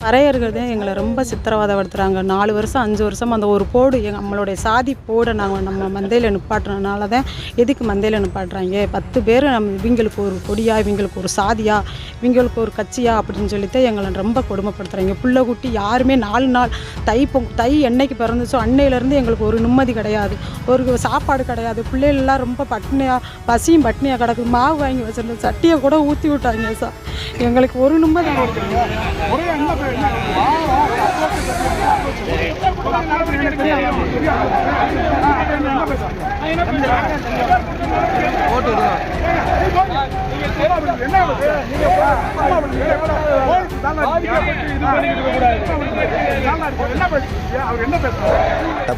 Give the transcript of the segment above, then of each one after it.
கரையர்கள் எங்களை ரொம்ப சித்திரவதைப்படுத்துகிறாங்க. 4 வருஷம் 5 வருஷம் அந்த ஒரு போடு நம்மளுடைய சாதி போடை நாங்கள் நம்ம மந்தையில் நிப்பாட்டுறதுனால தான் எதுக்கு மந்தையில் நிப்பாட்டுறாங்க. 10 பேர் இவங்களுக்கு ஒரு கொடியா, இவங்களுக்கு ஒரு சாதியா, இவங்களுக்கு ஒரு கட்சியா அப்படின்னு சொல்லிட்டு எங்களை ரொம்ப கொடுமைப்படுத்துகிறாங்க. பிள்ளை குட்டி யாருமே 4 நாள் தை என்னைக்கு பிறந்துச்சோ அன்னையிலேருந்து எங்களுக்கு ஒரு நிம்மதி கிடையாது, ஒரு சாப்பாடு கிடையாது. பிள்ளைகள்லாம் ரொம்ப பசியும் பட்னியாக கிடக்குது. மாவு வாங்கி வச்சுருந்த சட்டியை கூட ஊற்றி விட்டாங்க சார். எங்களுக்கு ஒரு நிம்மதி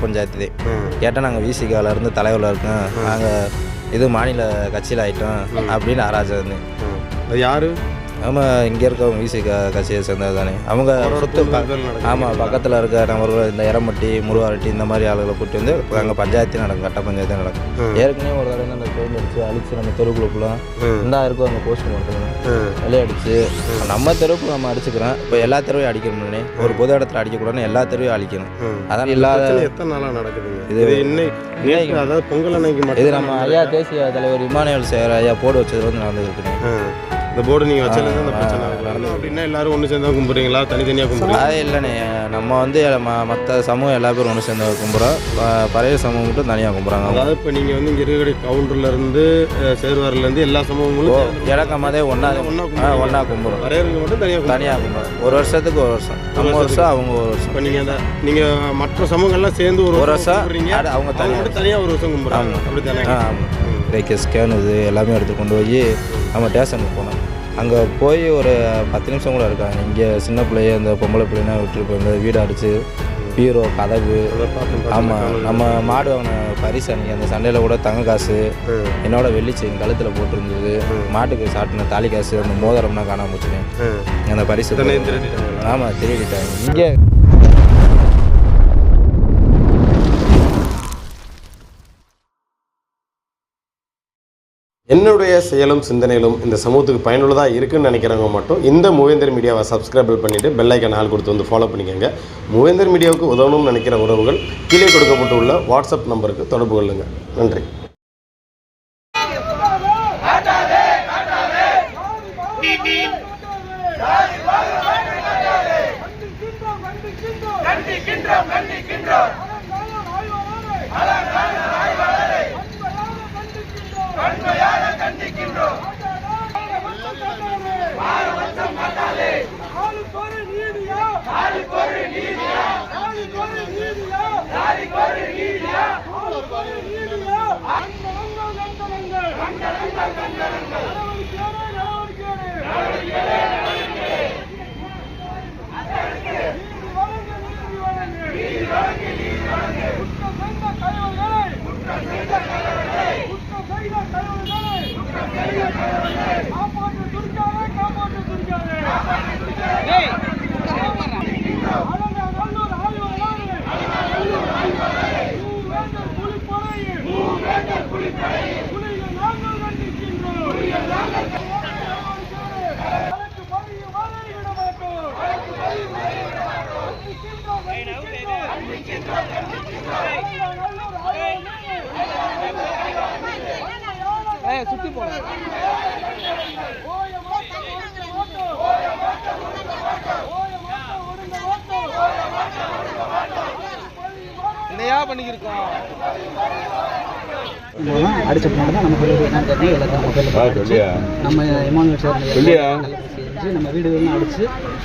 பஞ்சாயத்து கேட்டால் நாங்கள் விசிகாவில் இருந்து தலைவரில் இருக்கோம், நாங்கள் இது மாநில கட்சியில் ஆகிட்டோம் அப்படின்னு ஆராய்ச்சி. அது யார்? ஆமாம், இங்கே இருக்கவங்க விசிகா கட்சியை சேர்ந்தது தானே. அவங்க சொத்து ஆமாம் பக்கத்தில் இருக்க நபர்கள் இந்த எரமட்டி முருவாரட்டி இந்த மாதிரி ஆளுகளை கூட்டி வந்து அங்கே பஞ்சாயத்து நடக்கும், கட்ட பஞ்சாயத்து நடக்கும். ஏற்கனவே ஒரு தடவை அந்த பெயின் அடிச்சு அழிச்சு நம்ம தெருவுக்குள்ளலாம் இந்த இருக்கும் அங்கே போஸ்ட் மாட்டோம் விளையாடிச்சு. நம்ம தெருவுக்கு நம்ம அடிச்சுக்கிறோம். இப்போ எல்லா தெருவையும் அடிக்கணும்னே, ஒரு பொது இடத்துல அடிக்கக்கூடாதுன்னு எல்லா தெருவையும் அழிக்கணும். அதான் இல்லாத எத்தனை நாளாக நடக்குது இது. இன்னைக்கு அதாவது பொங்கல் அன்னைக்கு இது நம்ம ஐயா தேசிய தலைவர் இமானுவேல் சேகர் ஐயா போர்டு வச்சது வந்து நடந்துருக்குறேன். இந்த போர்டு நீங்கள் வச்சது அந்த பிரச்சனை அப்படின்னா எல்லாரும் ஒன்று சேர்ந்தா கும்பிட்றீங்களா, தனித்தனியாக கும்பிட்றீங்களா? அது இல்லைண்ணே, நம்ம வந்து மற்ற சமூகம் எல்லா பேரும் ஒன்று சேர்ந்து கும்பிட்றோம், பழைய சமூகம் மட்டும் தனியாக கும்பிட்றாங்க. அதாவது இப்போ நீங்கள் வந்து இங்கே இருக்கிற கவுண்டர்லேருந்து சேருவாரிலேருந்து எல்லா சமூகங்களும் இலக்கமாதே ஒன்றா கும்பிட்றோம். பறையருக்கு மட்டும் தனியாக கும்பிட்றோம். ஒரு வருஷத்துக்கு ஒரு வருஷம், நம்ம வருஷம் அவங்க ஒரு வருஷம். இப்போ நீங்கள் மற்ற சமூகங்கள்லாம் சேர்ந்து ஒரு வருஷம் அவங்க தனியாக ஒரு வருஷம் கும்பிட்றாங்க. அப்படி தானே ஸ்கேன் இது எல்லாமே எடுத்து கொண்டு போய் நம்ம ஸ்டேஷனுக்கு போனோம். அங்கே போய் ஒரு 10 நிமிஷம் கூட இருக்காங்க. இங்கே சின்ன பிள்ளைய இந்த பொம்பளை பிள்ளைனா விட்டுட்டு போயிருந்த வீடு அடிச்சு பீரோ கதவு. ஆமாம், நம்ம மாடு வாங்கின பரிசு அன்றைக்கி அந்த சண்டையில் கூட தங்க காசு என்னோட வெள்ளிச்சு எங்கள் கழுத்தில் போட்டிருந்தது. மாட்டுக்கு சாட்டின தாலி காசு, அந்த மோதிரம்னா காணாம போச்சுனேன். அந்த பரிசு ஆமாம் திருடிட்டாங்க. இங்கே என்னுடைய செயலும் சிந்தனையிலும் இந்த சமூகத்துக்கு பயனுள்ளதாக இருக்குன்னு நினைக்கிறவங்க மட்டும் இந்த மூவேந்தர் மீடியாவை சப்ஸ்கிரைப் பண்ணிவிட்டு பெல் ஐக்கான் ஆள் கொடுத்து வந்து ஃபாலோ பண்ணிக்கோங்க. மூவேந்தர் மீடியாவுக்கு உதவணும்னு நினைக்கிற உறவுகள் கீழே கொடுக்கப்பட்டுள்ள வாட்ஸ்அப் நம்பருக்கு தொடர்பு கொள்ளுங்கள். நன்றி. சுத்தி போன என்னையா பண்ணிக்கிருக்கோம். அடிச்ச போனது தான் நம்ம எல்லாத்தையும் எல்லாத்தையும் நம்ம இமானுவேல் சார் நம்ம வீடுகள்லாம் அடிச்சு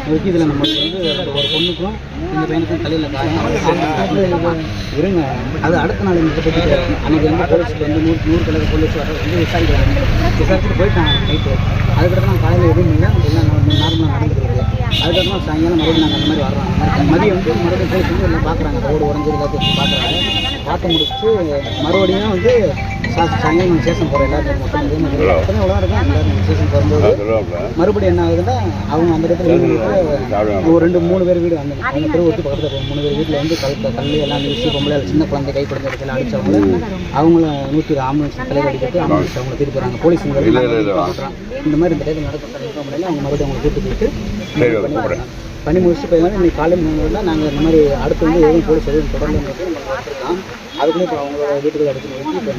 நோக்கி இதில் நம்ம வந்து ஒரு பொண்ணுக்கும் இந்த பையனுக்கும் தலையில் காரணம் இருங்க. அது அடுத்த நாள் இந்த பற்றி அன்றைக்கி வந்து போலீஸுக்கு வந்து 100 கலர் போலீஸ் வர வந்து விசாரிச்சுட்டு போயிட்டாங்க நைட்டு. அதுக்கப்புறம் நான் காலையில் எதுவும் இல்லை, எல்லாம் நார்மலாக நடந்துருக்கு. அதுக்கப்புறம் சாயங்காலம் மறுபடியும் நாங்கள் அந்த மாதிரி வர்றோம். மதியம் வந்து மறுபடியும் போலீஸ் வந்து எல்லாம் பார்க்குறாங்க, ரோடு உடஞ்சி எல்லாத்தையும் பார்க்குறாங்க. பார்த்து முடிச்சுட்டு மறுபடியும் வந்து சாயங்காலம் நாங்கள் ஸ்டேஷன் போகிறோம். எல்லாருக்கும் மொத்தம் எவ்வளோ இருக்கும். எல்லாரும் ஸ்டேஷன் போகும்போது மறுபடியும் என்ன ஆகுதுன்னா அவங்க அந்த இடத்துல ஒரு 2-3 பேர் வீடு அந்த தெருவு ஒட்டி பக்கத்தில் 3 பேர் வீட்டில் வந்து கல் எல்லாம் வீசி பொம்பளை சின்ன குழந்தை கைப்படுத்த இடத்துல அடித்தவங்கள அவங்கள 100 ஆம்புலன்ஸ் தலைவர் அடிக்கிறது ஆம்புலன்ஸ் அவங்களை திருப்பி போகிறாங்க. போலீஸ் இந்த மாதிரி இந்த டைத்தில் நடக்க முடியல. அவங்க மறுபடியும் அவங்க கூட்டு போயிட்டு பண்ணி முடிச்சுட்டு போயிருந்தாலும் இன்றைக்கி காலையில் தான் நாங்கள் இந்த மாதிரி அடுத்து வந்து எதுவும் போலீஸ் எதுவும் தொடர்ந்து நம்ம வச்சுருக்கோம். அதுக்குள்ளே இப்போ அவங்களோட வீட்டுக்கு எடுத்து போய் இப்போ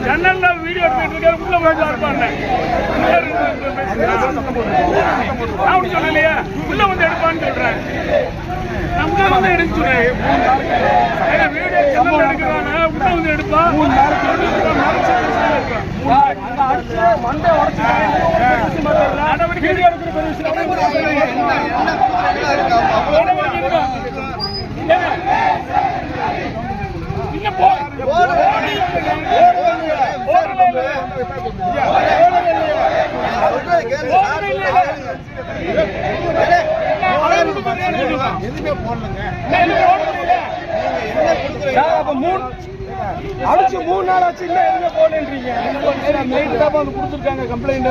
இந்த மாதிரி வீடியோ சொல்லலையா உள்ள வந்து எடுப்பான்னு சொல்றேன். நம்ம வந்து எடுக்க சொல்றேன். வீடியோ எடுக்கிறாங்க உள்ள வந்து எடுப்பா அடிச்சு 3 நாள் ஆச்சு இல்லை எதுவுமே போடலன்றீங்க. நைட்டு தான் வந்து கொடுத்துருக்காங்க கம்ப்ளைண்ட்.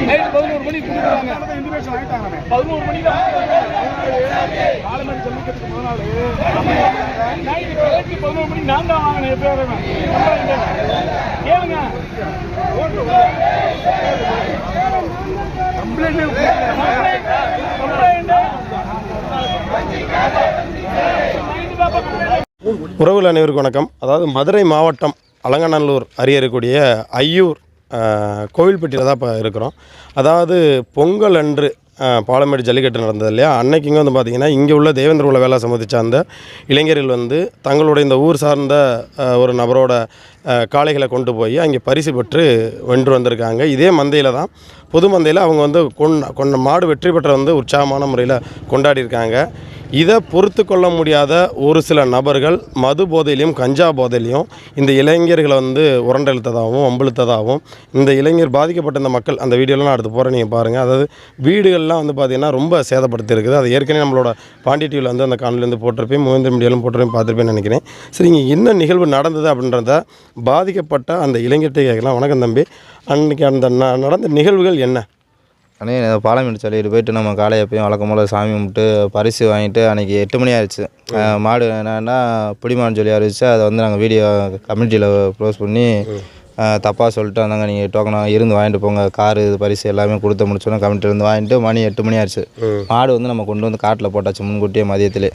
நைட்டு 11 மணிக்கு கொடுக்குறாங்க. 11 மணிக்கு தான் காலமணி சமைக்கிறதுக்கு முதல் நாள் நைட்டு 11 மணிக்கு நான் தான் வாங்கினேன். எப்போ கேளுங்க உறவுகள் அனைவருக்கும் வணக்கம். அதாவது மதுரை மாவட்டம் அலங்காநல்லூர் அருகே ஐயூர் கோவில்பட்டியில் தான் இப்போ இருக்கிறோம். அதாவது பொங்கல் அன்று பாலமேடு ஜல்லிக்கட்டு நடந்தது இல்லையா, அன்னைக்கு இங்கே வந்து பார்த்திங்கன்னா இங்கே உள்ள தேவேந்திர குல வேளா சமூகத்தை சார்ந்த இளைஞர்கள் வந்து தங்களுடைய இந்த ஊர் சார்ந்த ஒரு நபரோட காளைகளை கொண்டு போய் அங்கே பரிசு பெற்று வென்று வந்திருக்காங்க. இதே மந்தையில் தான் பொது மந்தையில் அவங்க வந்து கொண்ட மாடு வெற்றி பெற்ற வந்து உற்சாகமான முறையில் கொண்டாடியிருக்காங்க. இதை பொறுத்து கொள்ள முடியாத ஒரு சில நபர்கள் மது போதையிலையும் கஞ்சா போதையிலையும் இந்த இளைஞர்களை வந்து உரண்டெழுத்ததாகவும் வம்பிழுத்ததாகவும் இந்த இளைஞர் பாதிக்கப்பட்ட இந்த மக்கள் அந்த வீடியோலாம் நான் அடுத்து போகிறேன், நீங்கள் பாருங்கள். அதாவது வீடுகள்லாம் வந்து பார்த்திங்கன்னா ரொம்ப சேதப்படுத்தியிருக்குது. அது ஏற்கனவே நம்மளோட பாண்டி டிவியில் வந்து அந்த காணொலியிலேருந்து போட்டிருப்பேன், மூவேந்திர மீடியாலும் போட்டிருப்பேன், பார்த்துருப்பேன்னு நினைக்கிறேன். சரி, இங்கே என்ன நிகழ்வு நடந்தது அப்படின்றத பாதிக்கப்பட்ட அந்த இளைஞர்கிட்ட கேட்கலாம். வணக்கம் தம்பி, அன்றைக்கி அந்த நடந்த நிகழ்வுகள் என்ன? அன்றைக்கி பாலமேடு சொல்லிட்டு போயிட்டு நம்ம காலை எப்பயும் வழக்கம் போல் சாமி கும்பிட்டு பரிசு வாங்கிட்டு அன்றைக்கி 8 மணி ஆயிடுச்சு. மாடு என்னன்னா பிடிமான்னு சொல்லி அறிவிச்சு அதை வந்து நாங்கள் வீடியோ கம்யூனிட்டியில் க்ளோஸ் பண்ணி தப்பாக சொல்லிட்டு வந்தாங்க. நீங்கள் டோக்கனாக இருந்து வாங்கிட்டு போங்க, காரு இது பரிசு எல்லாமே கொடுத்து முடிச்சோன்னா கமிட்டிலேருந்து வாங்கிட்டு மணி 8 மணி ஆயிடுச்சு. மாடு வந்து நம்ம கொண்டு வந்து காட்டில் போட்டாச்சு முன்கூட்டியே மதியத்திலே.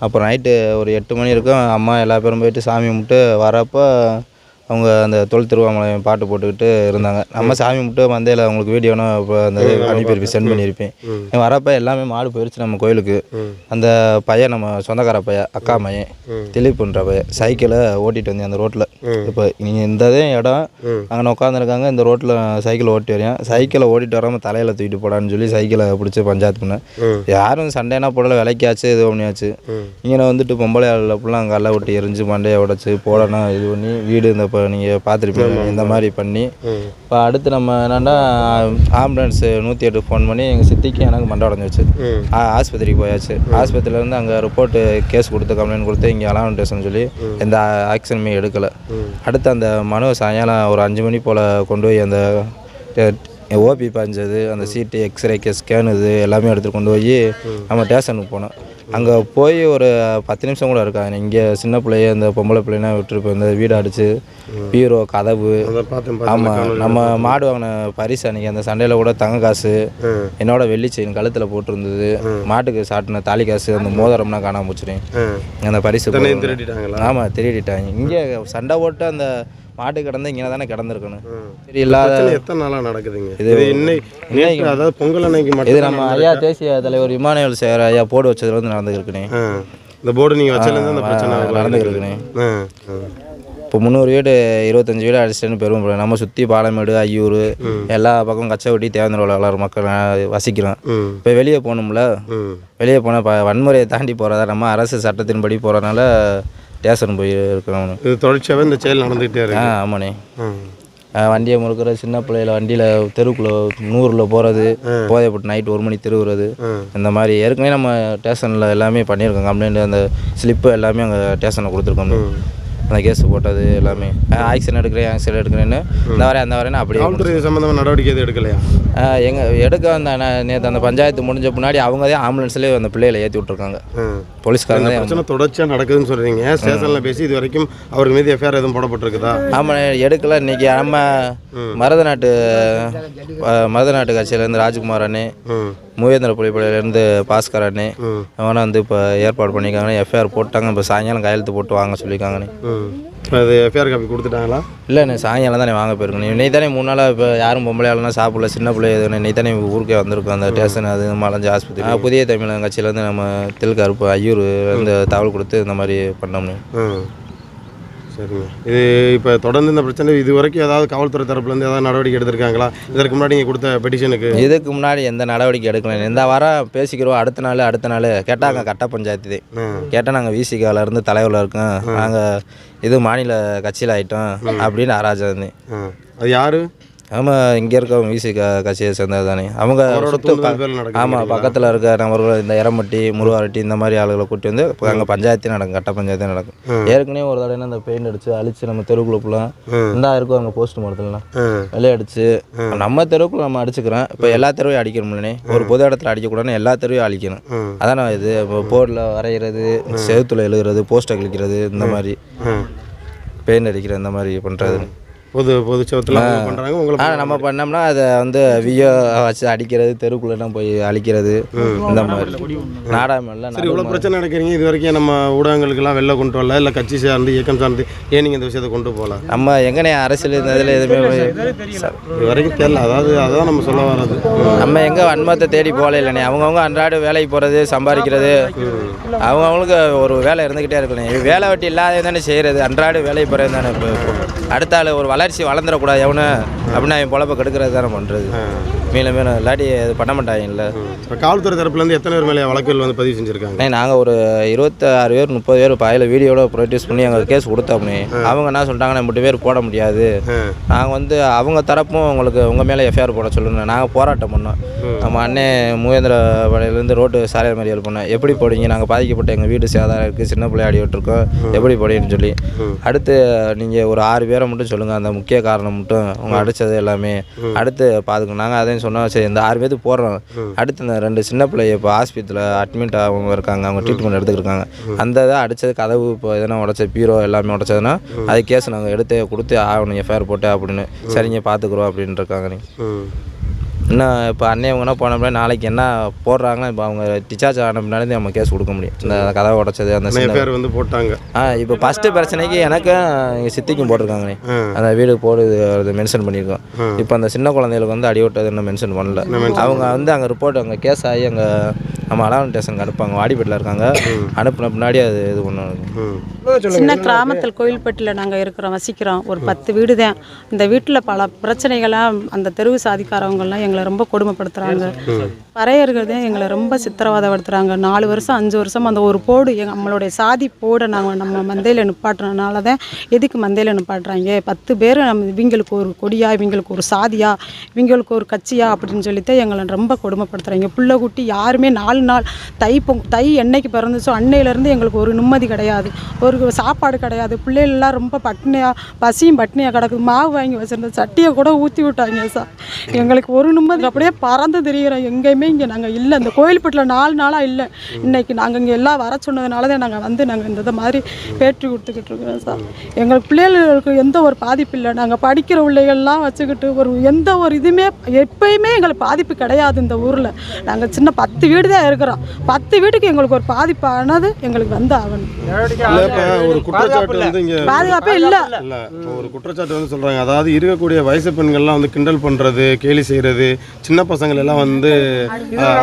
அப்புறம் நைட்டு ஒரு 8 மணி இருக்கும். அம்மா எல்லா பேரும் போயிட்டு சாமி கும்பிட்டு வரப்போ அவங்க அந்த தொல் திருவாமலை பாட்டு போட்டுக்கிட்டு இருந்தாங்க. நம்ம சாமி கும்பிட்டு மந்தையில் அவங்களுக்கு வீடியோனா இப்போ அந்த அனுப்பியிருப்பேன், சென்ட் பண்ணியிருப்பேன். வரப்போ எல்லாமே மாடு போயிடுச்சு நம்ம கோயிலுக்கு. அந்த பையன் நம்ம சொந்தக்கார பையன், அக்கா பையன் திலீப்புன்ற பையன் சைக்கிளை ஓட்டிகிட்டு வந்தேன் அந்த ரோட்டில். இப்போ நீங்கள் இந்ததே இடம் அங்கே உட்காந்துருக்காங்க, இந்த ரோட்டில் சைக்கிளை ஓட்டி வரேன். சைக்கிளை ஓட்டிட்டு வராமல் தலையில் தூக்கிட்டு போடான்னு சொல்லி சைக்கிளை பிடிச்சி பஞ்சாயத்து பண்ணேன். யாரும் சண்டைனா போடல, விலைக்காச்சு இது பண்ணியாச்சு. இங்கே வந்துட்டு பொம்பளை ஆள் அப்படிலாம் அங்கே எல்லாம் விட்டு எரிஞ்சு மண்டையை உடச்சி போடணும் இது பண்ணி வீடு இந்த நீங்கள் பார்த்துருப்பீங்க இந்த மாதிரி பண்ணி. இப்போ அடுத்து நம்ம என்னென்னா ஆம்புலன்ஸ் 108 ஃபோன் பண்ணி எங்கள் சித்திக்கு எனக்கு மண்டை உடஞ்சிச்சு. ஆஸ்பத்திரிக்கு போயாச்சு. ஆஸ்பத்திரியிலேருந்து அங்கே ரிப்போர்ட்டு கேஸ் கொடுத்து கம்ப்ளைண்ட் கொடுத்து இங்கே அலாவன்டேஷன் சொல்லி எந்த ஆக்ஷனுமே எடுக்கலை. அடுத்து அந்த மனு சாயங்காலம் ஒரு 5 மணி போல் கொண்டு போய் அந்த ஓபி பாய்ஞ்சது, அந்த சீட்டு, எக்ஸ்ரேக்கு ஸ்கேனு இது எல்லாமே எடுத்துகிட்டு கொண்டு போய் நம்ம ஸ்டேஷனுக்கு போனோம். அங்கே போய் ஒரு 10 நிமிஷம் கூட இருக்காங்க. இங்கே சின்ன பிள்ளைய இந்த பொம்பளை பிள்ளைனா விட்டுருப்போம். இந்த வீடு அடிச்சு பீரோ கதவு. ஆமாம், நம்ம மாடு வாங்கின பரிசு அன்றைக்கி அந்த சண்டையில் கூட தங்க காசு, என்னோட வெள்ளி செயின் கழுத்தில் போட்டிருந்தது, மாட்டுக்கு சாட்டின தாலி காசு, அந்த மோதிரம்னா காணாம போச்சுறேன். அந்த பரிசு ஆமாம் திருடிட்டாங்க. இங்கே சண்டை போட்டு அந்த மாட்டு கிடந்து இங்கே தானே கிடந்திருக்கணும். சரி, இல்லாத எத்தனை நாளாக நடக்குதுங்க இது? இன்னைக்கு அதாவது பொங்கல் அன்னைக்கு மட்டும் இது நம்ம ஐயா தேசிய தலைவர் இமானுவேல் சேர் ஐயா போர்டு வச்சதுலேருந்து நடந்துருக்குனே. இந்த போர்டு நீங்கள் வச்சதுலேருந்து அந்த பிரச்சனை நடந்துருக்குனே. இப்போ 300 வீடு 25 வீடு அடிச்சிட்டேன்னு பெருமை. நம்ம சுற்றி பாலமேடு, ஐயூர் எல்லா பக்கம் கச்சவட்டி தேவேந்திர வளர் மக்கள் வசிக்கிறோம். இப்போ வெளியே போகணும்ல, வெளியே போனால் வன்முறையை தாண்டி போகிறதா நம்ம அரசு சட்டத்தின்படி போகிறதுனால ஸ்டேஷன் போய் இருக்கிறோம். இது தொடர்ச்சியாகவே இந்த செயல் நடந்துகிட்டே இருக்கு. ஆமாண்ணே. வண்டியை முறுக்கிற சின்ன பிள்ளையில வண்டியில் தெருக்குள்ளே 100ல் போகிறது, போதைப்பட்டு நைட்டு 1 மணி திருவுறது, இந்த மாதிரி ஏற்கனவே நம்ம ஸ்டேஷனில் எல்லாமே பண்ணியிருக்கோம். கம்ப்ளைண்ட் அந்த ஸ்லிப்பு எல்லாமே அங்கே ஸ்டேஷனில் கொடுத்துருக்கோம். அந்த கேஸ் போட்டது எல்லாமே ஆக்சிடென்ட் எடுக்கிறேன்னு இந்த வரேன் அந்த வரேன்னு அப்படியே. காவல்துறை சம்மந்தமாக நடவடிக்கை எதுவும் எடுக்கலையா? எடுக்க வந்தாங்க நேற்று அந்த பஞ்சாயத்து முடிஞ்ச முன்னாடி அவங்க தான் ஆம்புலன்ஸ்லேயே அந்த பிள்ளைகளை ஏற்றி விட்ருக்காங்க. போலீஸ்காரங்க பிரச்சனை தொடர்ச்சியாக நடக்குதுன்னு சொல்கிறீங்க. ஸ்டேஷனில் பேசி இது வரைக்கும் அவருக்கு மீது எஃப்ஐஆர் எதுவும் போடப்பட்டிருக்குதா? ஆமாம், எடுக்கல. இன்றைக்கி நம்ம மருதநாட்டு கட்சியிலேருந்து ராஜ்குமார் அண்ணே, மூவேந்திர புலிப்படையிலேருந்து பாஸ்கர் அண்ணே அவனை வந்து இப்போ ஏற்பாடு பண்ணியிருக்காங்கண்ணே. எஃப்ஐஆர் போட்டாங்க. இப்போ சாயங்காலம் கையெழுத்து போட்டு வாங்க சொல்லியிருக்காங்கண்ணே. அது எஃப்ஐஆர் காப்பி கொடுத்துட்டாங்களா? இல்லைண்ணே, சாயங்காலம் தானே வாங்க போயிருக்கணும். இன்னைக்கு தானே 3 நாளாக இப்போ யாரும் பொம்பளையாளனா சாப்பிடல, சின்ன பிள்ளை எதுன்னு இன்னைக்கு தானே ஊருக்கே வந்திருக்கோம். அந்த ஸ்டேஷன் அது மலைஞ்ச ஆஸ்பத்திரி. புதிய தமிழக கட்சியிலேருந்து நம்ம தில்கருப்பு ஐயூர் இந்த தகவல் கொடுத்து இந்த மாதிரி பண்ணோம்னு. சரிங்க. இது இப்போ தொடர்ந்து இந்த பிரச்சனை இது வரைக்கும் ஏதாவது காவல்துறை தரப்புலேருந்து ஏதாவது நடவடிக்கை எடுத்திருக்காங்களா? இதற்கு முன்னாடி நீங்கள் கொடுத்த பெட்டிஷனுக்கு? இதுக்கு முன்னாடி எந்த நடவடிக்கை எடுக்கல. இந்த வாரம் பேசிக்கிறோம், அடுத்த நாள் கேட்டாங்க. கட்ட பஞ்சாயத்து கேட்டால் நாங்கள் விசிகாவிலேருந்து தலைவரில் இருக்கோம், நாங்கள் இது மாநில கட்சியில் ஆகிட்டோம் அப்படின்னு ஆராய்ச்சி. அது யார்? ஆமாம், இங்கே இருக்கவங்க விசி கட்சியை சேர்ந்தது தானே. அவங்க சொத்து ஆமாம் பக்கத்தில் இருக்க நபர்கள் இந்த எரமட்டி, முருவாரட்டி இந்த மாதிரி ஆளுகளை கூட்டி வந்து இப்போ அங்கே பஞ்சாயத்தே நடக்கும், கட்ட பஞ்சாயத்தே நடக்கும். ஏற்கனவே ஒரு தடவை அந்த பெயிண்ட் அழிச்சு நம்ம தெருக்குள்ளலாம் இந்தா இருக்கும் அங்கே போஸ்ட் மரத்துலலாம் விளையாடிச்சு. நம்ம தெருவுக்குள்ள நம்ம அடிச்சுக்கிறோம். இப்போ எல்லா தெருவையும் அடிக்கணும்லனே, ஒரு பொது இடத்துல அடிக்கக்கூடாதுன்னு எல்லா தெருவையும் அழிக்கணும். அதானே இது. இப்போ போர்டில் வரைகிறது, செவுத்துல எழுதுறது, போஸ்டர் கிழிக்கிறது, இந்த மாதிரி பெயிண்ட் அடிக்கிற இந்த மாதிரி பண்ணுறது பொது சவத்தில் பண்ணுறாங்க. உங்களை நம்ம பண்ணோம்னா அதை வந்து வியோ வச்சு அடிக்கிறது, தெருக்குள்ளெல்லாம் போய் அழிக்கிறது, இந்த மாதிரி நாடாமெல்லாம். சரி, இவ்வளோ பிரச்சனை நடக்கிறீங்க. இது வரைக்கும் நம்ம ஊடகங்களுக்கெல்லாம் வெளில கொண்டு வரல, இல்லை கட்சி சார்ந்து இயக்கம் சார்ந்து ஏன் நீங்கள் இந்த விஷயத்தை கொண்டு போகலாம்? நம்ம எங்கனே அரசியல் இதில் எதுவுமே இது வரைக்கும் தெரியல. அதான் நம்ம சொல்ல வர்றது. நம்ம எங்கே வன்மத்தை தேடி போகல இல்லைண்ணே. அவங்கவுங்க அன்றாட வேலைக்கு போகிறது, சம்பாதிக்கிறது, அவங்கவுங்களுக்கு ஒரு வேலை இருந்துக்கிட்டே இருக்கணும். வேலை வெட்டி இல்லாத தானே செய்கிறது, அன்றாட வேலைக்கு போகிறது தானே. இப்போ அடுத்த ஆள் ஒரு வளர்ச்சி வளர்ந்துடக்கூடாது எவனு அப்படின்னா அவன் பொழப்ப கெடுக்கிறது தானே பண்ணுறது. மேலும் இல்லாட்டி அது பண்ண மாட்டாங்கல்ல. இப்போ காவல்துறை தரப்புலேருந்து எத்தனை பேர் மேலே வழக்குகள் வந்து பதிவு செஞ்சுருக்காங்க? நாங்கள் ஒரு 26 பேர் 30 பேர் பாயில் வீடியோட ப்ரொடியூஸ் பண்ணி அங்கே கேஸ் கொடுத்தோம்னே. அவங்க என்ன சொல்லிட்டாங்கன்னா 8 பேர் போட முடியாது, நாங்கள் வந்து அவங்க தரப்பும் உங்களுக்கு உங்கள் மேலே எஃப்ஐஆர் போட சொல்லணும். நாங்கள் போராட்டம் பண்ணோம். நம்ம அண்ணே மூவேந்திர படையிலேருந்து ரோட்டு சாலை மறியல் பண்ணோம். எப்படி போடுவீங்க, நாங்கள் பாதிக்கப்பட்ட எங்கள் வீடு சேதாரம் இருக்குது, சின்ன பிள்ளை ஆடி விட்டுருக்கோம், எப்படி போடுவீங்கன்னு சொல்லி. அடுத்து நீங்கள் ஒரு 6 பேரை மட்டும் சொல்லுங்கள், அந்த முக்கிய காரணம் மட்டும் அவங்க அடித்தது எல்லாமே அடுத்து பார்த்துக்கணும். நாங்கள் அதையும் சொன்னோம். சரி, இந்த 6 பேருக்கு போடுறோம். அடுத்து இந்த 2 சின்ன பிள்ளைய இப்போ ஹாஸ்பிட்டலில் அட்மிட் அவங்க இருக்காங்க, அவங்க ட்ரீட்மெண்ட் எடுத்துக்கிருக்காங்க. அந்த இதை அடித்தது கதவு இப்போ எதனா உடச்ச பீரோ எல்லாமே உடச்சதுன்னா அது கேஸ் நாங்கள் எடுத்து கொடுத்து ஆகணும், எஃப்ஐஆர் போட்டு அப்படின்னு. சரிங்க பார்த்துக்குறோம் அப்படின்னு இருக்காங்க. இன்னும் இப்போ அண்ணன் போனோம்னா நாளைக்கு என்ன போடுறாங்கன்னா இப்போ அவங்க டிஸ்சார்ஜ் ஆன பின்னாடி நம்ம கேஸ் கொடுக்க முடியும். இந்த கதவை உடச்சது அந்த பேர் வந்து போட்டாங்க. இப்போ ஃபஸ்ட்டு பிரச்சனைக்கு எனக்கும் எங்கள் சித்திக்கும் போட்டிருக்காங்கண்ணே. அந்த வீடு போடுறது மென்ஷன் பண்ணியிருக்கோம். இப்போ அந்த சின்ன குழந்தைகளுக்கு வந்து அடி விட்டது இன்னும் மென்ஷன் பண்ணல. அவங்க வந்து அங்கே ரிப்போர்ட் அங்கே கேஸ் ஆகி அங்கே நம்ம அலாவன் ஸ்டேஷனுக்கு அனுப்பாங்க. வாடிப்பேட்டில் இருக்காங்க. அனுப்பின பின்னாடி அது இது பண்ணுவாங்க. சின்ன கிராமத்தில் கோயில்பட்டியில் நாங்கள் இருக்கிறோம், வசிக்கிறோம். ஒரு 10 வீடு தான். இந்த வீட்டில் பல பிரச்சனைகள்லாம் அந்த தெருவு சாதிக்காரவங்கெல்லாம் எங்களை ரொம்ப கொடுமைப்படுத்துகிறாங்க. பறையர்கள் தான் எங்களை ரொம்ப சித்திரவதைப்படுத்துகிறாங்க. 4 வருஷம் 5 வருஷம் அந்த ஒரு போடு நம்மளுடைய சாதி போட நாங்கள் நம்ம மந்தையில் நிப்பாட்டுறதுனால தான் எதுக்கு மந்தையில் நிப்பாட்டுறாங்க. 10 பேர் நம்ம இவங்களுக்கு ஒரு கொடியா, இவங்களுக்கு ஒரு சாதியா, இவங்களுக்கு ஒரு கட்சியா அப்படின்னு சொல்லித்தான் எங்களை ரொம்ப கொடுமைப்படுத்துகிறாங்க. பிள்ளை குட்டி யாருமே 4 நாள் தை என்னைக்கு பிறந்துச்சோ அன்னையிலேருந்து எங்களுக்கு ஒரு நிம்மதி கிடையாது, ஒரு சாப்பாடு கிடையாது. பிள்ளைகள்லாம் ரொம்ப பசியும் பட்னியாக கிடக்குது. மாவு வாங்கி வச்சுருந்த சட்டியை கூட ஊற்றி விட்டாங்க சார். எங்களுக்கு ஒரு நிம்மதி அப்படியே பறந்து தெரிகிறோம். எங்கேயுமே இங்கே நாங்கள் இல்லை. இந்த கோயில்பட்டில் 4 நாளாக இல்லை. இன்றைக்கி நாங்கள் இங்கே எல்லாம் வர சொன்னதுனால தான் நாங்கள் இந்த மாதிரி பேட்டி கொடுத்துக்கிட்டு இருக்கிறோம் சார். எங்களுக்கு பிள்ளைகளுக்கு எந்த ஒரு பாதிப்பு இல்லை. நாங்கள் படிக்கிற பிள்ளைகள்லாம் வச்சுக்கிட்டு எந்த ஒரு இதுவுமே எப்பயுமே எங்களுக்கு பாதிப்பு கிடையாது. இந்த ஊரில் நாங்கள் சின்ன 10 வீடு தான் இருக்கிறோம். 10 வீட்டுக்கு எங்களுக்கு ஒரு பாதிப்பானது எங்களுக்கு வந்து ஆகணும். இப்போ ஒரு குற்றச்சாட்டு வந்து இங்கே பாதுகாப்பே இல்லை. இல்லை ஒரு குற்றச்சாட்டு வந்து சொல்கிறாங்க, அதாவது இருக்கக்கூடிய வயசு பெண்கள்லாம் வந்து கிண்டல் பண்ணுறது, கேலி செய்கிறது, சின்ன பசங்கள் எல்லாம் வந்து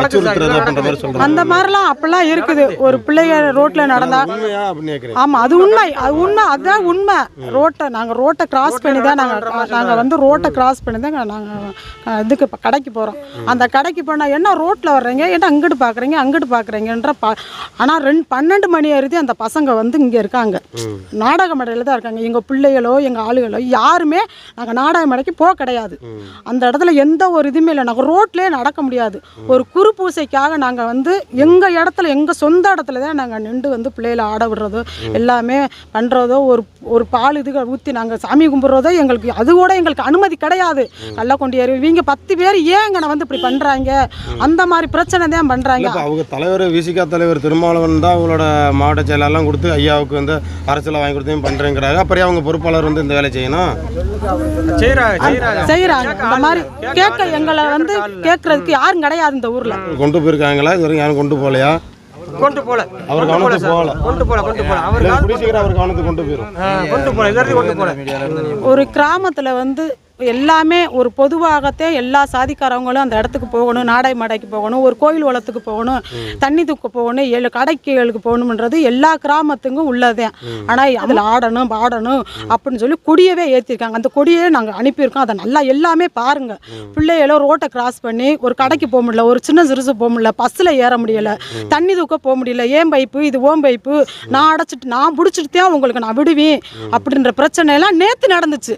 அச்சுறுத்துறது பண்ணுற மாதிரி சொல்கிறாங்க. அந்த மாதிரிலாம் அப்பெல்லாம் இருக்குது. ஒரு பிள்ளைய ரோட்டில் நடந்தா உண்மையா அப்படின்னு கேட்குறேன். ஆமாம், அது உண்மை. அதுதான் உண்மை. ரோட்டை கிராஸ் பண்ணி தான் நாங்கள் வந்து ரோட்டை கிராஸ் பண்ணி தான் நாங்கள் இதுக்கு கடைக்கு போகிறோம். அந்த கடைக்கு போனால் என்ன ரோட்டில் வர்றீங்க, என்ன அங்கிட்டு பார்க்குறீங்கன்ற ஆனால் 12 மணி வரைக்கும் அந்த பசங்க வந்து இங்கே இருக்காங்க, நாடக மேடையில் தான் இருக்காங்க. எங்கள் பிள்ளைகளோ எங்கள் ஆளுகளோ யாருமே நாங்கள் நாடக மேடைக்கு போக கிடையாது. அந்த இடத்துல எந்த ஒரு இதுவுமே இல்லை. நாங்கள் ரோட்லேயே நடக்க முடியாது. ஒரு குரு பூசைக்காக நாங்கள் வந்து எங்கள் இடத்துல, எங்கள் சொந்த இடத்துல தான் நாங்கள் நின்று வந்து பிள்ளைகளை ஆட விடுறதோ எல்லாமே பண்ணுறதோ, ஒரு பால் இது ஊற்றி நாங்கள் சாமி கும்பிட்றதோ எங்களுக்கு அது கூட எங்களுக்கு அனுமதி கிடையாது. கள்ளக்கொண்டி ஏறி இவங்க 10 பேர் ஏங்க வந்து இப்படி பண்ணுறாங்க, அந்த மாதிரி பிரச்சனை தான் பண்ணுறாங்க. அவங்க தலைவர் விசிகா தலைவர் திருமாவளவன் தான் அவங்களோட மாவட்ட செயலெல்லாம் கொடுத்து ஐயாவுக்கு வந்து அரசியலை வாங்கி கொடுத்து பண்ணுறேங்கிறாங்க. அப்புறம் அவங்க பொறுப்பாளர் வந்து இந்த வேலை செய்யணும் செய்கிறாங்க. இந்த மாதிரி கேட்க எங்களை வந்து கேட்கறதுக்கு யாரும் கிடையாது இந்த ஊரில். கொண்டு போயிருக்காங்களா? இது வரைக்கும் யாரும் கொண்டு போகலையா? கொண்டு போல அவர் கவனத்துக்கு போகல. அவர் சீக்கிரம் அவர் கவனத்துக்கு கொண்டு போயிடும். ஒரு கிராமத்தில் வந்து எல்லாமே ஒரு பொதுவாகத்தே எல்லா சாதிக்காரவங்களும் அந்த இடத்துக்கு போகணும், நாடக மேடைக்கு போகணும், ஒரு கோயில் வளத்துக்கு போகணும், தண்ணி தூக்க போகணும், 7 கடைகளுக்கு போகணுன்றது எல்லா கிராமத்துக்கும் உள்ளதே. ஆனால் அதில் ஆடணும் பாடணும் அப்படின்னு சொல்லி கொடியவே ஏற்றிருக்காங்க. அந்த கொடியே நாங்கள் அனுப்பியிருக்கோம். அதை நல்லா எல்லாமே பாருங்கள். பிள்ளைகளும் ரோட்டை கிராஸ் பண்ணி ஒரு கடைக்கு போக முடியல, ஒரு சின்ன சிறுசு போக முடியல, பஸ்ஸில் ஏற முடியலை, தண்ணி தூக்க போக முடியல. ஏன் பைப்பு இது ஓம் பைப்பு, நான் அடைச்சிட்டு நான் பிடிச்சிட்டு தான் உங்களுக்கு நான் விடுவேன் அப்படின்ற பிரச்சனையெல்லாம் நேற்று நடந்துச்சு.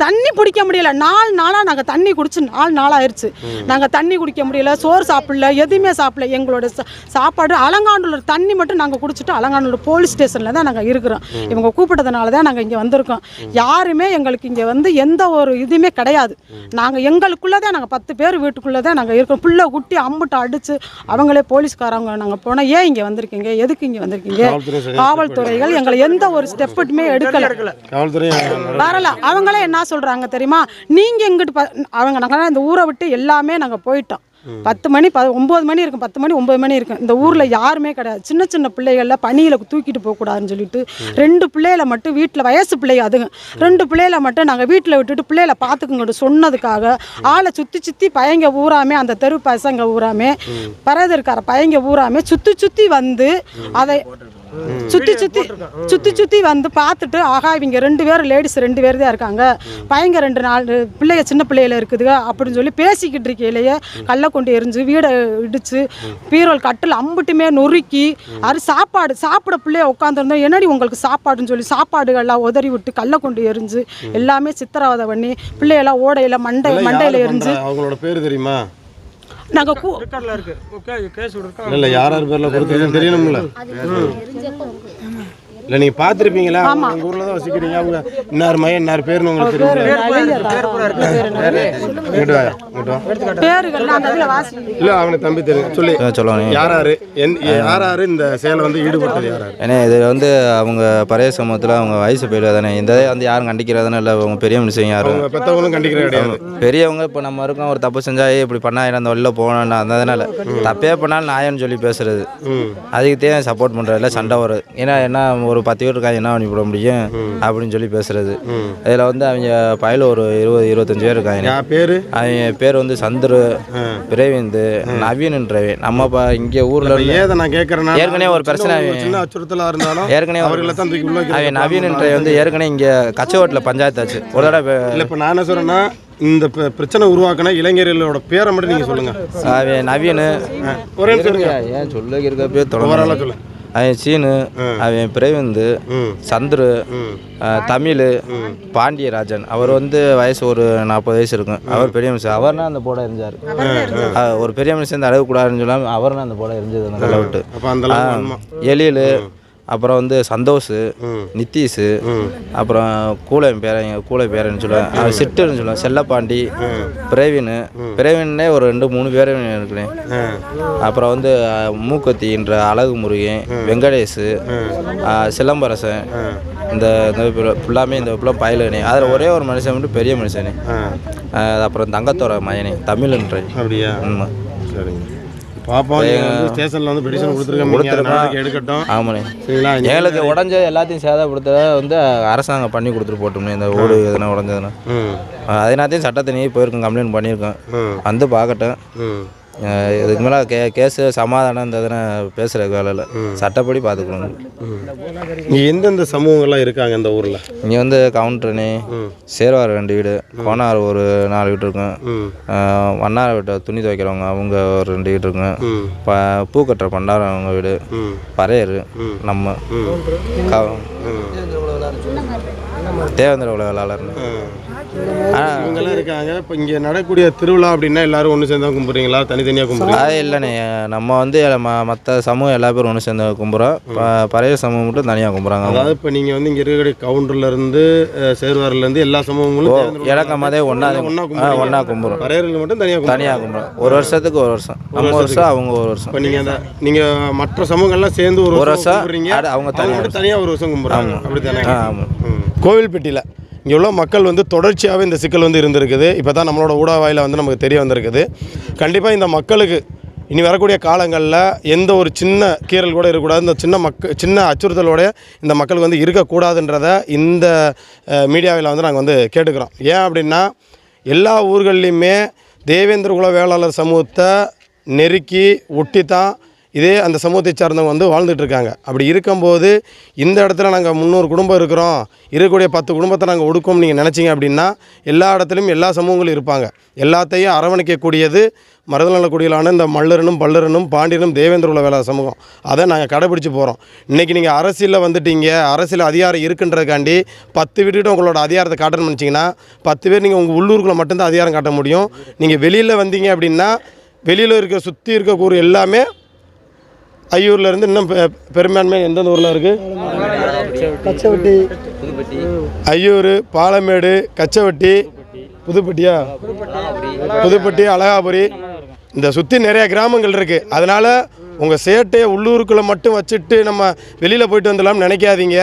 தண்ணி பிடிக்க முடியல. 4 நாளாக நாங்கள் தண்ணி குடிச்சு 4 நாள் ஆயிடுச்சு. நாங்கள் தண்ணி குடிக்க முடியல, சோறு சாப்பிடல, எதுவுமே சாப்பிடல. எங்களோட சாப்பாடு அலங்காநல்லூர் தண்ணி மட்டும் நாங்கள் குடிச்சிட்டு அலங்காநல்லூர் போலீஸ் ஸ்டேஷனில் தான் நாங்கள் இருக்கிறோம். இவங்க கூப்பிட்டதுனால தான் நாங்கள் இங்கே வந்திருக்கோம். யாருமே எங்களுக்கு இங்கே வந்து எந்த ஒரு இதுவுமே கிடையாது. நாங்கள் எங்களுக்குள்ளே தான் நாங்கள் 10 பேர் வீட்டுக்குள்ளே தான் நாங்கள் இருக்கோம். பிள்ளை குட்டி அம்புட்டு அடித்து அவங்களே போலீஸ்காரங்க நாங்கள் போனால் ஏன் இங்கே வந்திருக்கீங்க, எதுக்கு இங்கே வந்திருக்கீங்க? காவல்துறைகள் எங்களை எந்த ஒரு ஸ்டெப்புமே எடுக்கலை, வரல. அவங்களே என்ன சொல்கிறாங்க தெரியுமா, நீங்கள் எங்கிட்டு அவங்க நாங்கள் இந்த ஊரை விட்டு எல்லாமே நாங்கள் போயிட்டோம். 10 மணி 9 மணி இருக்கும், 10 மணி 9 மணி இருக்கும். இந்த ஊரில் யாருமே கிடையாது. சின்ன பிள்ளைகளில் பணியில் தூக்கிட்டு போகக்கூடாதுன்னு சொல்லிட்டு 2 பிள்ளைகளை மட்டும் வீட்டில், வயசு பிள்ளைங்க அதுங்க 2 பிள்ளைகளை மட்டும் நாங்கள் வீட்டில் விட்டுட்டு பிள்ளைகளை பார்த்துக்குங்கட்டு சொன்னதுக்காக ஆளை சுற்றி பயங்க ஊராமே, அந்த தெரு பசங்க ஊராமே, பரதற்கார பயங்க ஊராமே சுற்றி வந்து அதை சுற்றி வந்து பார்த்துட்டு, ஆகா இவங்க 2 பேர் லேடிஸ் 2 பேர் தான் இருக்காங்க, பயங்க 4 பிள்ளைங்க சின்ன பிள்ளைகள் இருக்குதுங்க அப்படின்னு சொல்லி பேசிக்கிட்டு இருக்கையிலேயே கல்லை கொண்டு எரிஞ்சு வீடை இடிச்சு பீரோல் கட்டில் அம்புட்டுமே நொறுக்கி சாப்பிட பிள்ளைய உட்காந்துருந்தோம். என்னடி உங்களுக்கு சாப்பாடுன்னு சொல்லி சாப்பாடுகள்லாம் உதறி விட்டு கல்லை கொண்டு எரிஞ்சு எல்லாமே சித்திரவதை பண்ணி பிள்ளையெல்லாம் ஓடையில் மண்டையில் எரிஞ்சு. அவங்களோட பேர் தெரியுமா? நாங்கள் இல்லை யார் யார் பேரில் கொடுத்துருக்கேன்னு தெரியணும்ல. இல்லை நீங்கள் பார்த்துருப்பீங்களா? உங்கள் ஊரில் தான் வசிக்கிறீங்க. அவங்க இன்னார் மையம் இன்னார் பேர்னு உங்களுக்கு தெரியும். இல்லை அவனை தம்பி தெரியும் சொல்லி சொல்லுவாங்க. யார் இந்த செயலை வந்து ஈடுபட்டது யார்? ஏன்னா இது வந்து அவங்க பழைய சமூகத்தில் அவங்க வயசு போயிடுவா தானே, இந்த வந்து யாரும் கண்டிக்கிறதானே இல்லை. அவங்க பெரிய மனுஷங்க யாரும் பெற்றவங்களும் கண்டிக்கிற கிடையாது. பெரியவங்க இப்போ நம்ம இருக்கோம், ஒரு தப்பு செஞ்சால் இப்படி பண்ணால் அந்த வழியில் போகணும்னா அதனால தப்பே பண்ணாலும் நாயன்னு சொல்லி பேசுறது, அதுக்கு தேவை சப்போர்ட் பண்ணுறதில்ல, சண்டை வருது. ஏன்னா என்ன ஒரு 10 பேர் இருக்காங்க, என்ன பண்ணி போட முடியும் அப்படின்னு சொல்லி பேசுறது. இதில் வந்து அவங்க பயில ஒரு 20-25 பேர் இருக்காங்க. அவங்க பேர் வந்து சந்துரு, பிரேவிந்து, நவீன்ன்றவன். நம்ம இங்கே ஊரில் ஏற்கனவே ஒரு பிரச்சனை, ஏற்கனவே அவன் நவீன்ன்ற வந்து ஏற்கனவே இங்கே கச்சவட்டில் பஞ்சாயத்து ஆச்சு ஒரு தடவை. இப்போ நான் என்ன சொல்கிறேன்னா, இந்த பிரச்சனை உருவாக்கின இளைஞர்களோட பேரை மட்டும் நீங்கள் சொல்லுங்கள். அவன் நவீன், ஒரே சொல்லுங்க, ஏன் சொல்ல இருக்க பேர் தொடர்ந்து சொல்லு. அவன் சீனு, அவன் பிரேவிந்து, சந்துரு, தமிழ், பாண்டியராஜன். அவர் வந்து வயசு ஒரு 40 வயசு இருக்கும். அவர் பெரிய மனுஷன். அவர்னா அந்த போட எரிஞ்சார். ஒரு பெரிய மனுஷன் இந்த அளவு கூடாதுன்னு சொல்லாமல் அவர்னா அந்த போட எரிஞ்சது அந்த கல்லை விட்டு. எழில், அப்புறம் வந்து சந்தோஷ், நித்தீஷ், அப்புறம் கூலை பேரன்னு சொல்லுவேன், அவன் சிட்டுன்னு சொல்லுவேன், செல்லப்பாண்டி, பிரவீனே ஒரு 2-3 பேர் இருக்கிறேன். அப்புறம் வந்து மூக்கத்தின்ற அழகு முருகன், வெங்கடேஷ், சிலம்பரசன், இந்த ஃபுல்லாமே இந்த ஃபுல்லாக பயிலனே. அதில் ஒரே ஒரு மனுஷன் மட்டும் பெரிய மனுஷனே. அப்புறம் தங்கத்தோட மயனே தமிழ்ன்ற. அப்படியா? ஆமாம். சரிங்க. பாப்பா ஸ்டேஷனில் வந்து பெடிஷன் கொடுத்துருக்கோம் எடுக்கட்டும். ஆமாண்ணே. சரிங்களா? எங்களுக்கு உடஞ்ச எல்லாத்தையும் சேதப்படுத்த வந்து அரசாங்கம் பண்ணி கொடுத்துட்டு போட்டோம்னே. இந்த ஓடு எதுனா உடஞ்சதுன்னா அதனாத்தையும் சட்டத்தை நீ போயிருக்கோம், கம்ப்ளைண்ட் பண்ணியிருக்கோம். வந்து பார்க்கட்டும். இதுக்கு மேலே கேஸு சமாதானம் இந்த இதனை பேசுகிற வேலையில் சட்டப்படி பார்த்துக்கணும். இங்கே எந்தெந்த சமூகங்கள்லாம் இருக்காங்க இந்த ஊரில்? இங்கே வந்து கவுண்டர்னு சேர்வார் 2 வீடு, கோனார் ஒரு 4 வீடு இருக்கும், வண்ணார வீட்டை துணி துவைக்கிறவங்க அவங்க ஒரு 2 வீடு இருக்குங்க, பூ கட்டுற பண்டாரம் அவங்க வீடு, பறையர் நம்ம தேவேந்திர உலக வேளாளர்னு இவங்கெல்லாம் இருக்காங்க. இப்போ இங்கே நடக்கக்கூடிய திருவிழா அப்படின்னா எல்லாரும் ஒன்று சேர்ந்தா கும்பிட்றீங்களா, தனித்தனியாக கும்பிட்றீங்களா? அது இல்லைண்ணே, நம்ம வந்து மற்ற சமூகம் எல்லா பேரும் ஒன்று சேர்ந்து கும்பிட்றோம். பழைய சமூகம் மட்டும் தனியாக கும்பிட்றாங்க. அதாவது இப்போ நீங்கள் வந்து இங்கே இருக்கக்கூடிய கவுண்டர்லேருந்து சேர்வாரிலேருந்து எல்லா சமூகங்களும் இலக்கமாதே ஒன்றா கும்பிட்றோம். பறையர்கள் மட்டும் தனியாக கும்பிட்றோம். ஒரு வருஷத்துக்கு ஒரு வருஷம், நம்ம வருஷம் அவங்க ஒரு வருஷம். இப்போ நீங்கள் மற்ற சமூகங்கள்லாம் சேர்ந்து ஒரு வருஷம் கும்பிட்றீங்க, அவங்க தனியாக ஒரு வருஷம் கும்பிட்றாங்க. அப்படி தானே? ஆமாம். கோவில்பட்டியில் இங்கே உள்ள மக்கள் வந்து தொடர்ச்சியாகவே இந்த சிக்கல் வந்து இருந்திருக்குது. இப்போ தான் நம்மளோட ஊடக வாயில வந்து நமக்கு தெரிய வந்திருக்குது. கண்டிப்பாக இந்த மக்களுக்கு இனி வரக்கூடிய காலங்களில் எந்த ஒரு சின்ன கீறல் கூட இருக்கக்கூடாது, இந்த சின்ன அச்சுறுத்தலோட இந்த மக்களுக்கு வந்து இருக்கக்கூடாதுன்றதை இந்த மீடியாவில் வந்து நாங்கள் வந்து கேட்டுக்கிறோம். ஏன் அப்படின்னா எல்லா ஊர்கள்லேயுமே தேவேந்திர குல வேளாளர் சமூகத்தை நெருக்கி ஒட்டி தான் இதே அந்த சமூகத்தை சார்ந்தவங்க வந்து வாழ்ந்துட்டுருக்காங்க. அப்படி இருக்கும்போது இந்த இடத்துல நாங்கள் 300 குடும்பம் இருக்கிறோம், இருக்கக்கூடிய 10 குடும்பத்தை நாங்கள் ஒடுக்கோம் நீங்கள் நினச்சிங்க அப்படின்னா எல்லா இடத்துலையும் எல்லா சமூகங்களும் இருப்பாங்க. எல்லாத்தையும் அரவணைக்கக்கூடியது மருதநலக்குடியிலான இந்த மல்லரனும் பல்லரனும் பாண்டியனும் தேவேந்திர குல வேளாளர் சமூகம். அதை நாங்கள் கடைபிடிச்சு போகிறோம். இன்றைக்கி நீங்கள் அரசியலில் வந்துட்டீங்க, அரசியல் அதிகாரம் இருக்குன்றதுக்காண்டி 10 வீட்டுக்கிட்ட உங்களோட அதிகாரத்தை காட்டணும்னு நினச்சிங்கன்னா 10 பேர் நீங்கள் உங்கள் உள்ளூருக்குள்ளே மட்டும்தான் அதிகாரம் காட்ட முடியும். நீங்கள் வெளியில் வந்தீங்க அப்படின்னா வெளியில் இருக்க சுற்றி இருக்கக்கூடிய எல்லாமே ஐயூர்லேருந்து இன்னும் பெரும்பான்மை எந்தெந்த ஊரில் இருக்குது? கச்சவட்டி, ஐயூர், பாலமேடு, கச்சவட்டி, புதுப்பட்டி, அழகாபுரி, இந்த சுற்றி நிறைய கிராமங்கள் இருக்குது. அதனால் உங்கள் சேட்டையை உள்ளூருக்குள்ளே மட்டும் வச்சுட்டு நம்ம வெளியில் போயிட்டு வந்துடலாம்னு நினைக்காதீங்க.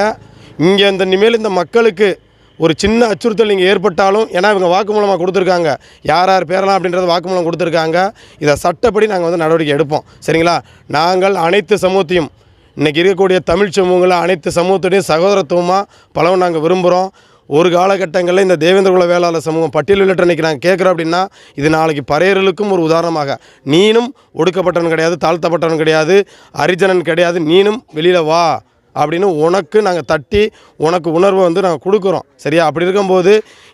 இங்கே இனிமேல் இந்த மக்களுக்கு ஒரு சின்ன அச்சுறுத்தல் நீங்கள் ஏற்பட்டாலும், ஏன்னா இவங்க வாக்குமூலமாக கொடுத்துருக்காங்க, யார் யார் பேரலாம் அப்படின்றது வாக்குமூலம் கொடுத்துருக்காங்க. இதை சட்டப்படி நாங்கள் வந்து நடவடிக்கை எடுப்போம். சரிங்களா? நாங்கள் அனைத்து சமூகத்தையும் இன்றைக்கி இருக்கக்கூடிய தமிழ் சமூகங்களில் அனைத்து சமூகத்துடையும் சகோதரத்துவமாக பலவும் நாங்கள் விரும்புகிறோம். ஒரு காலகட்டங்களில் இந்த தேவேந்திர குல வேளாளர் சமூகம் பட்டியலிட்டு இன்றைக்கி நாங்கள் கேட்குறோம் அப்படின்னா இது நாளைக்கு பறையர்களுக்கும் ஒரு உதாரணமாக, நீனும் ஒடுக்கப்பட்டவன் கிடையாது, தாழ்த்தப்பட்டவன் கிடையாது, அரிஜனன் கிடையாது, நீனும் வெளியில் வா அப்படின்னு உனக்கு நாங்கள் தட்டி உனக்கு உணர்வை வந்து நாங்கள் கொடுக்குறோம். சரியா? அப்படி இருக்கும்போது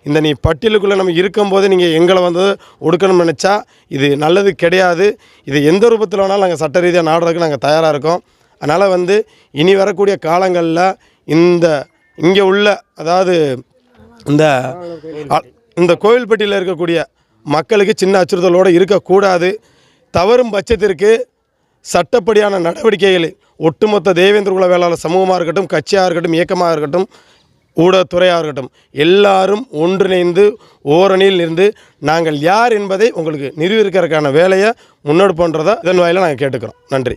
இந்த நீ பட்டியலுக்குள்ளே நம்ம இருக்கும்போது நீங்கள் எங்களை வந்து ஒடுக்கணும்னு நினச்சா இது நல்லது கிடையாது. இது எந்த ரூபத்தில் வேணாலும் நாங்கள் சட்ட ரீதியாக நாடுறதுக்கு நாங்கள் தயாராக இருக்கோம். அதனால் வந்து இனி வரக்கூடிய காலங்களில் இங்கே உள்ள அதாவது இந்த கோவில்பட்டியில் இருக்கக்கூடிய மக்களுக்கு சின்ன அச்சுறுத்தலோடு இருக்கக்கூடாது. தவறும் பட்சத்திற்கு சட்டப்படியான நடவடிக்கைகளில் ஒட்டுமொத்த தேவேந்திர குல வேளாளர் சமூகமாக இருக்கட்டும், கட்சியாக இருக்கட்டும், இயக்கமாக இருக்கட்டும், ஊடகத்துறையாக இருக்கட்டும், எல்லாரும் ஒன்றிணைந்து ஓரணியில் இருந்து நாங்கள் யார் என்பதை உங்களுக்கு நிரூபிக்கிறதுக்கான வேலையை முன்னெடுப்போன்றதை இதன் வாயிலாக நாங்கள் கேட்டுக்கிறோம். நன்றி.